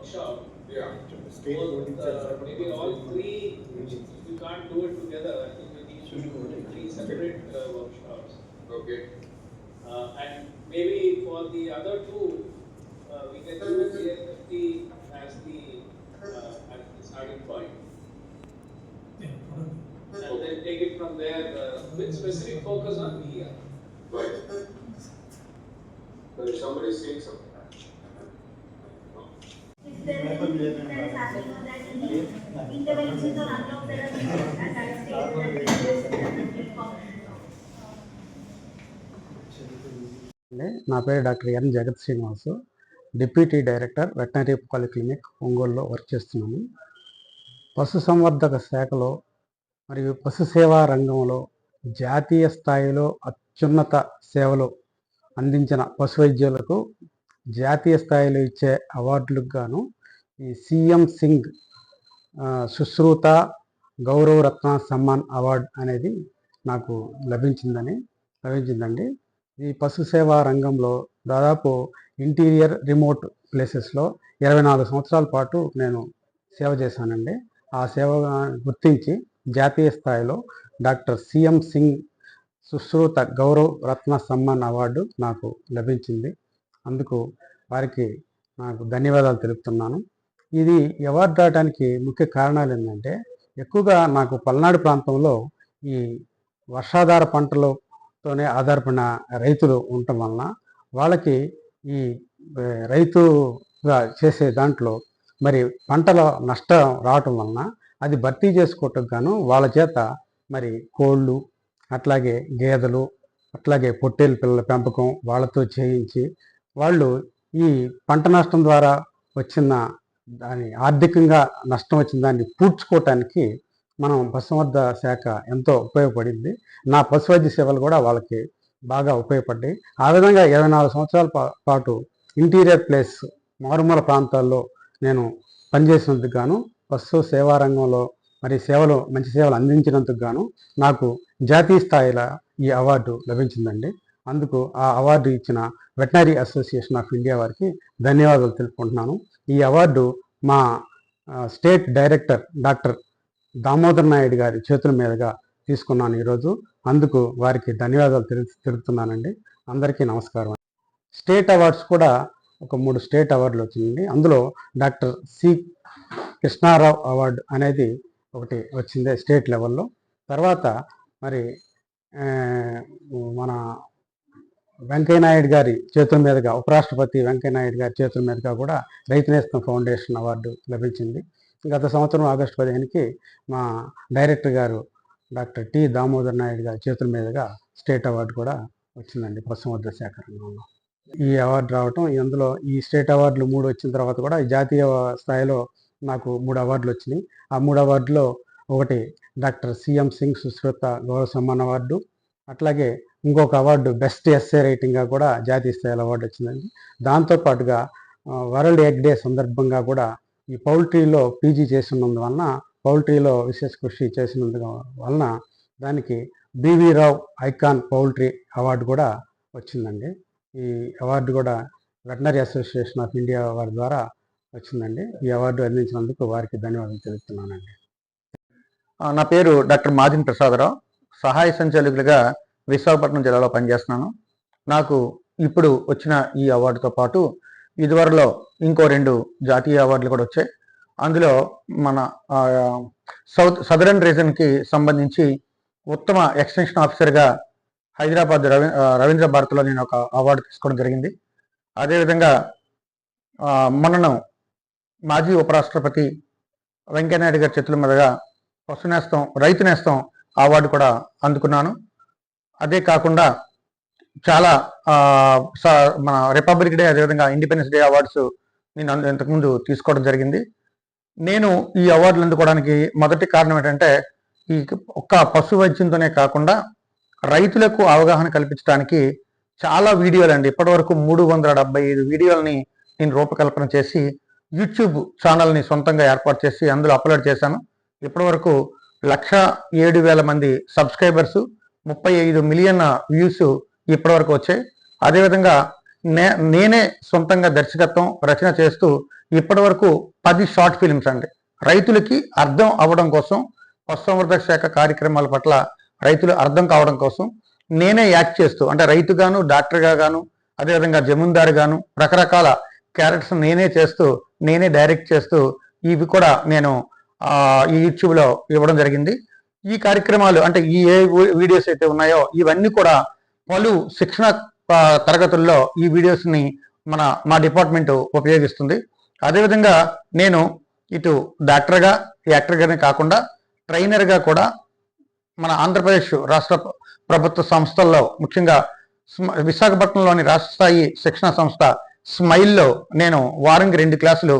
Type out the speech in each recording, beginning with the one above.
workshop. Yeah. Both, maybe all three, we can't do it together. I think we need to do three separate workshops. Okay. And maybe for the other two, we can use CFFT as the starting point. And then take it from there with specific focus on media. Right. But if somebody is saying something. If there is happening on that interventions or unlock therapy at that stage, నా పేరు doctor N Jagat Srinivasu, deputy director veterinary polyclinic ఒంగోలులో work చేస్తున్నాను. పశుసంవర్ధక శాఖలో మరియు పశు సేవా రంగంలో జాతీయ స్థాయిలో అత్యున్నత సేవలు అందించిన పశు వైద్యులకు జాతీయ స్థాయిలో ఇచ్చే అవార్డులకు గాను ఈ సిఎం సింగ్ సుశ్రుత గౌరవరత్న సమ్మాన్ అవార్డు అనేది నాకు లభించిందండి. ఈ పశు సేవా రంగంలో దాదాపు ఇంటీరియర్ రిమోట్ ప్లేసెస్లో 24 సంవత్సరాల పాటు నేను సేవ చేశానండి. ఆ సేవ గుర్తించి జాతీయ స్థాయిలో డాక్టర్ సిఎం సింగ్ సుశ్రుత గౌరవ్ రత్న సమ్మాన్ అవార్డు నాకు లభించింది. అందుకు వారికి నాకు ధన్యవాదాలు తెలుపుతున్నాను. ఇది అవార్డు రావడానికి ముఖ్య కారణాలు ఏంటంటే, ఎక్కువగా నాకు పల్నాడు ప్రాంతంలో ఈ వర్షాధార పంటలతోనే ఆధారపడిన రైతులు ఉండటం వలన వాళ్ళకి ఈ రైతుగా చేసే దాంట్లో మరి పంటల నష్టం రావటం వలన అది భర్తీ చేసుకోవటం గాను వాళ్ళ చేత మరి కోళ్ళు, అట్లాగే గేదెలు, అట్లాగే పొట్టేలు పిల్లల పెంపకం వాళ్ళతో చేయించి వాళ్ళు ఈ పంట నష్టం ద్వారా వచ్చిన దాని ఆర్థికంగా నష్టం వచ్చిన దాన్ని పూడ్చుకోవటానికి మనం పశుసంవర్ధక శాఖ ఎంతో ఉపయోగపడింది. నా పశువైద్య సేవలు కూడా వాళ్ళకి బాగా ఉపయోగపడ్డాయి. ఆ విధంగా 24 సంవత్సరాల పాటు ఇంటీరియర్ ప్లేస్ మారుమూల ప్రాంతాల్లో నేను పనిచేసినందుకు గాను, పశు సేవా రంగంలో మరి మంచి సేవలు అందించినందుకు గాను నాకు జాతీయ స్థాయిలో ఈ అవార్డు లభించిందండి. అందుకు ఆ అవార్డు ఇచ్చిన వెటనరీ అసోసియేషన్ ఆఫ్ ఇండియా వారికి ధన్యవాదాలు తెలుపుకుంటున్నాను. ఈ అవార్డు మా state director doctor Damodar Naidu గారి చేతుల మీదుగా తీసుకున్నాను ఈరోజు. అందుకు వారికి ధన్యవాదాలు తెలుపుతున్నానండి. అందరికీ నమస్కారం. స్టేట్ అవార్డ్స్ కూడా ఒక 3 స్టేట్ అవార్డులు వచ్చిందండి. అందులో డాక్టర్ సి కృష్ణారావు అవార్డు అనేది ఒకటి వచ్చింది స్టేట్ లెవెల్లో. తర్వాత మరి మన వెంకయ్యనాయుడు గారి చేతుల మీదుగా, ఉపరాష్ట్రపతి వెంకయ్యనాయుడు గారి చేతుల మీదుగా కూడా రైతు నేస్తం ఫౌండేషన్ అవార్డు లభించింది. గత సంవత్సరం ఆగస్టు 15కి మా డైరెక్టర్ గారు డాక్టర్ టి దామోదర్ నాయుడు గారి చేతుల మీదుగా స్టేట్ అవార్డు కూడా వచ్చిందండి పశుసంవర్ధక శాఖ రంగంలో. ఈ అవార్డు రావటం, అందులో ఈ స్టేట్ అవార్డులు 3 వచ్చిన తర్వాత కూడా జాతీయ స్థాయిలో నాకు 3 అవార్డులు వచ్చినాయి. ఆ 3 అవార్డులో ఒకటి డాక్టర్ సిఎం సింగ్ సుశ్రుత గౌరవ సమ్మాన్ అవార్డు, అట్లాగే ఇంకొక అవార్డు బెస్ట్ ఎస్ఏ రైటింగ్గా కూడా జాతీయ స్థాయిలో అవార్డు వచ్చిందండి. దాంతోపాటుగా వరల్డ్ ఎగ్ డే సందర్భంగా కూడా ఈ పౌల్ట్రీలో పీజీ చేసినందువలన, పౌల్ట్రీలో విశేష కృషి చేసినందు వలన దానికి బివి రావు ఐకాన్ పౌల్ట్రీ అవార్డు కూడా వచ్చిందండి. ఈ అవార్డు కూడా వెటనరీ అసోసియేషన్ ఆఫ్ ఇండియా వారి ద్వారా వచ్చిందండి. ఈ అవార్డు అందించినందుకు వారికి ధన్యవాదాలు తెలుపుతున్నానండి. నా పేరు డాక్టర్ మాదిన్ ప్రసాదరావు, సహాయ సంచాలకులుగా విశాఖపట్నం జిల్లాలో పనిచేస్తున్నాను. నాకు ఇప్పుడు వచ్చిన ఈ అవార్డుతో పాటు ఇదివరలో ఇంకో 2 జాతీయ అవార్డులు కూడా వచ్చాయి. అందులో మన సదరన్ రీజన్కి సంబంధించి ఉత్తమ ఎక్స్టెన్షన్ ఆఫీసర్గా హైదరాబాద్ రవీంద్ర భారతిలో నేను ఒక అవార్డు తీసుకోవడం జరిగింది. అదేవిధంగా మొన్న మాజీ ఉపరాష్ట్రపతి వెంకయ్యనాయుడు గారి చేతుల మీదుగా పశు నేస్తం, రైతు నేస్తం అవార్డు కూడా అందుకున్నాను. అదే కాకుండా చాలా మన రిపబ్లిక్ డే, అదేవిధంగా ఇండిపెండెన్స్ డే అవార్డ్స్ నేను ఇంతకుముందు తీసుకోవడం జరిగింది. నేను ఈ అవార్డులు అందుకోవడానికి మొదటి కారణం ఏంటంటే, ఈ ఒక్క పశు వైద్యంతోనే కాకుండా రైతులకు అవగాహన కల్పించడానికి చాలా వీడియోలు అండి, ఇప్పటివరకు 375 వీడియోలని నేను రూపకల్పన చేసి యూట్యూబ్ ఛానల్ని సొంతంగా ఏర్పాటు చేసి అందులో అప్లోడ్ చేశాను. ఇప్పటివరకు 1,07,000 మంది సబ్స్క్రైబర్సు, 35 మిలియన్ వ్యూస్ ఇప్పటివరకు వచ్చాయి. అదేవిధంగా నేనే సొంతంగా దర్శకత్వం రచన చేస్తూ ఇప్పటి వరకు 10 షార్ట్ ఫిల్మ్స్ అండి. రైతులకి అర్థం అవ్వడం కోసం, పశుసంవర్ధక శాఖ కార్యక్రమాల పట్ల రైతులు అర్థం కావడం కోసం నేనే యాక్ట్ చేస్తూ, అంటే రైతుగాను, డాక్టర్గా గాను, అదేవిధంగా జమీందారు గాను రకరకాల క్యారెక్టర్స్ నేనే చేస్తూ, నేనే డైరెక్ట్ చేస్తూ ఇవి కూడా నేను ఈ యూట్యూబ్లో ఇవ్వడం జరిగింది. ఈ కార్యక్రమాలు అంటే ఈ ఏ వీడియోస్ అయితే ఉన్నాయో ఇవన్నీ కూడా పలు శిక్షణ తరగతుల్లో ఈ వీడియోస్ని మా డిపార్ట్మెంట్ ఉపయోగిస్తుంది. అదేవిధంగా నేను ఇటు డాక్టర్గా, యాక్టర్గానే కాకుండా ట్రైనర్గా కూడా మన ఆంధ్రప్రదేశ్ రాష్ట్ర ప్రభుత్వ సంస్థల్లో, ముఖ్యంగా విశాఖపట్నంలోని రాష్ట్ర స్థాయి శిక్షణ సంస్థ స్మైల్లో నేను వారానికి 2 క్లాసులు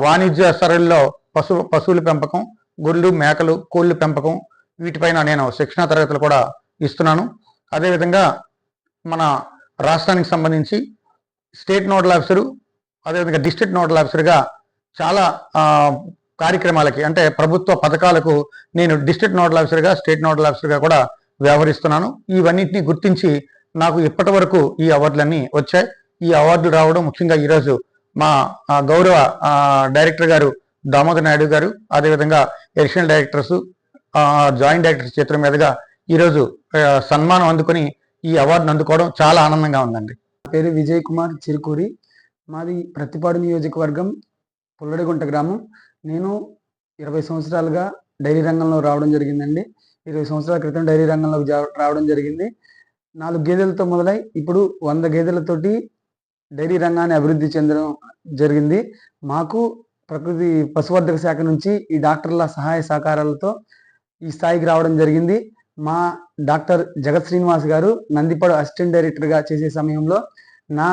వాణిజ్య సరళిలో పశువుల పెంపకం, గొర్రెలు, మేకలు, కోళ్ళు పెంపకం వీటిపైన నేను శిక్షణ తరగతులు కూడా ఇస్తున్నాను. అదేవిధంగా మన రాష్ట్రానికి సంబంధించి స్టేట్ నోడల్ ఆఫీసరు, అదేవిధంగా డిస్ట్రిక్ట్ నోడల్ ఆఫీసర్గా చాలా కార్యక్రమాలకి, అంటే ప్రభుత్వ పథకాలకు నేను డిస్ట్రిక్ట్ నోడల్ ఆఫీసర్గా, స్టేట్ నోడల్ ఆఫీసర్గా కూడా వ్యవహరిస్తున్నాను. ఇవన్నింటినీ గుర్తించి నాకు ఇప్పటి వరకు ఈ అవార్డులన్నీ వచ్చాయి. ఈ అవార్డులు రావడం ముఖ్యంగా ఈరోజు మా గౌరవ డైరెక్టర్ గారు దామోదర్ నాయుడు గారు, అదేవిధంగా అడిషనల్ డైరెక్టర్స్, జాయింట్ డైరెక్టర్స్ చేతుల మీదుగా ఈరోజు సన్మానం అందుకొని ఈ అవార్డును అందుకోవడం చాలా ఆనందంగా ఉందండి. నా పేరు విజయ్ కుమార్ చిరుకూరి. మాది ప్రతిపాడు నియోజకవర్గం, పుల్లడిగుంట గ్రామం. నేను 20 సంవత్సరాలుగా డైరీ రంగంలో రావడం జరిగిందండి. 20 సంవత్సరాల క్రితం డైరీ రంగంలోకి రావడం జరిగింది. 4 గేదెలతో మొదలై ఇప్పుడు 100 గేదెలతోటి డైరీ రంగాన్ని అభివృద్ధి చెందడం జరిగింది. మాకు ప్రకృతి పశువర్ధక శాఖ నుంచి ఈ డాక్టర్ల సహాయ సహకారాలతో ఈ స్థాయికి రావడం జరిగింది. మా డాక్టర్ జగత్ శ్రీనివాస్ గారు నందిపాడు అసిస్టెంట్ డైరెక్టర్గా చేసే సమయంలో నా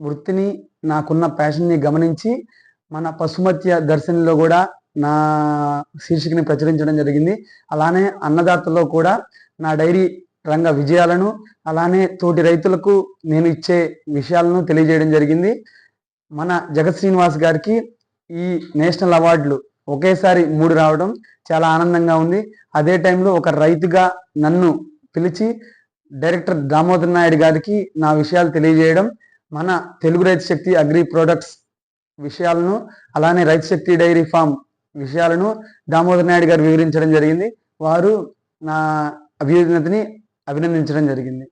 వృత్తిని, నాకున్న ప్యాషన్ని గమనించి మన పశుమత్య దర్శనంలో కూడా నా శీర్షికని ప్రచురించడం జరిగింది. అలానే అన్నదాతలో కూడా నా డైరీ రంగ విజయాలను, అలానే తోటి రైతులకు నేను ఇచ్చే విషయాలను తెలియజేయడం జరిగింది. మన జగత్ శ్రీనివాస్ గారికి ఈ నేషనల్ అవార్డులు ఒకేసారి 3 రావడం చాలా ఆనందంగా ఉంది. అదే టైంలో ఒక రైతుగా నన్ను పిలిచి డైరెక్టర్ దామోదర్ నాయుడు గారికి నా విషయాలు తెలియజేయడం, మన తెలుగు రైతు శక్తి అగ్రి ప్రొడక్ట్స్ విషయాలను, అలానే రైతు శక్తి డైరీ ఫామ్ విషయాలను దామోదర్ నాయుడు గారు వివరించడం జరిగింది. వారు నా అభ్యున్నతిని అభినందించడం జరిగింది.